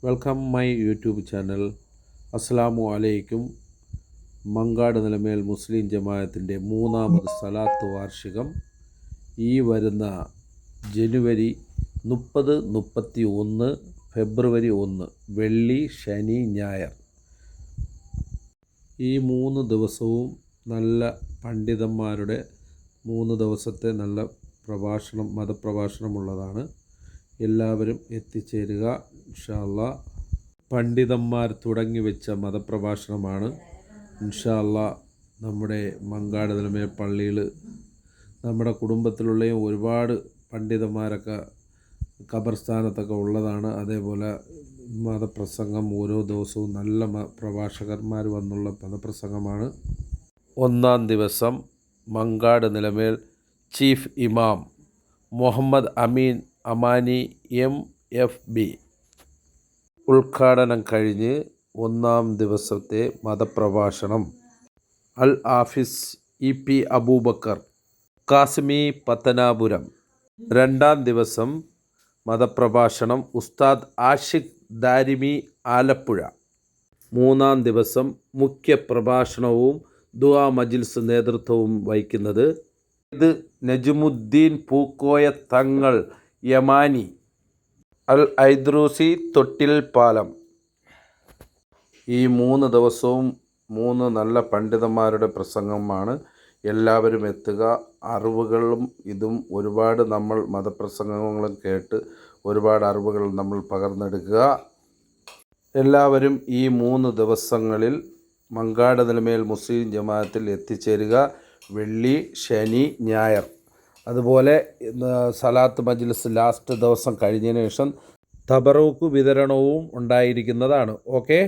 Welcome my YouTube channel. അസ്സലാമു അലൈക്കും. മങ്കാട് നിലമേൽ മുസ്ലിം ജമാഅത്തിൻ്റെ മൂന്നാമത് സലാത്ത് വാർഷികം ഈ വരുന്ന ജനുവരി 30, 31, ഫെബ്രുവരി 1 വെള്ളി, ശനി, ഞായർ ഈ 3 ദിവസവും നല്ല പണ്ഡിതന്മാരുടെ 3 ദിവസത്തെ നല്ല മതപ്രഭാഷണമുള്ളതാണ്. എല്ലാവരും എത്തിച്ചേരുക ഇൻഷാ അല്ലാ. പണ്ഡിതന്മാർ തുടങ്ങി വെച്ച മതപ്രഭാഷണമാണ് ഇൻഷാ അല്ലാ. നമ്മുടെ മങ്കാട് നിലമേൽ പള്ളിയിൽ നമ്മുടെ കുടുംബത്തിലുള്ളയും ഒരുപാട് പണ്ഡിതന്മാരൊക്കെ ഖബർസ്ഥാനത്തൊക്കെ ഉള്ളതാണ്. അതേപോലെ മതപ്രസംഗം ഓരോ ദിവസവും നല്ല പ്രഭാഷകന്മാർ വന്നുള്ള മതപ്രസംഗമാണ്. 1-ാം ദിവസം മങ്കാട് നിലമേൽ ചീഫ് ഇമാം മുഹമ്മദ് അമീൻ അമാനി MFB ഉദ്ഘാടനം കഴിഞ്ഞ് 1-ാം ദിവസത്തെ മതപ്രഭാഷണം അൽ ഹാഫിസ് EP അബൂബക്കർ കാസിമി പത്തനാപുരം. 2-ാം ദിവസം മതപ്രഭാഷണം ഉസ്താദ് ആഷിഖ് ദാരിമി ആലപ്പുഴ. 3-ാം ദിവസം മുഖ്യ പ്രഭാഷണവും ദുആ മജ്ലിസ് നേതൃത്വവും വഹിക്കുന്നത് ഇത് നജ്മുദ്ദീൻ പൂക്കോയ തങ്ങൾ യമാനി അൽ ഐദ്രൂസി തൊട്ടിൽ പാലം. ഈ 3 ദിവസവും 3 നല്ല പണ്ഡിതന്മാരുടെ പ്രസംഗമാണ്. എല്ലാവരും എത്തുക. അറിവുകളും ഇതും ഒരുപാട് നമ്മൾ മതപ്രസംഗങ്ങളും കേട്ട് ഒരുപാട് അറിവുകൾ നമ്മൾ പകർന്നെടുക്കുക. എല്ലാവരും ഈ 3 ദിവസങ്ങളിൽ മങ്കാട് നിലമേൽ മുസ്ലിം ജമാഅത്തിൽ എത്തിച്ചേരുക. വെള്ളി, ശനി, ഞായർ. അതുപോലെ സലാത്ത് മജ്ലിസ് ലാസ്റ്റ് ദിവസം കഴിഞ്ഞതിന് ശേഷം തബറൂക്ക് വിതരണവും ഉണ്ടായിരിക്കുന്നതാണ്. ഓക്കെ.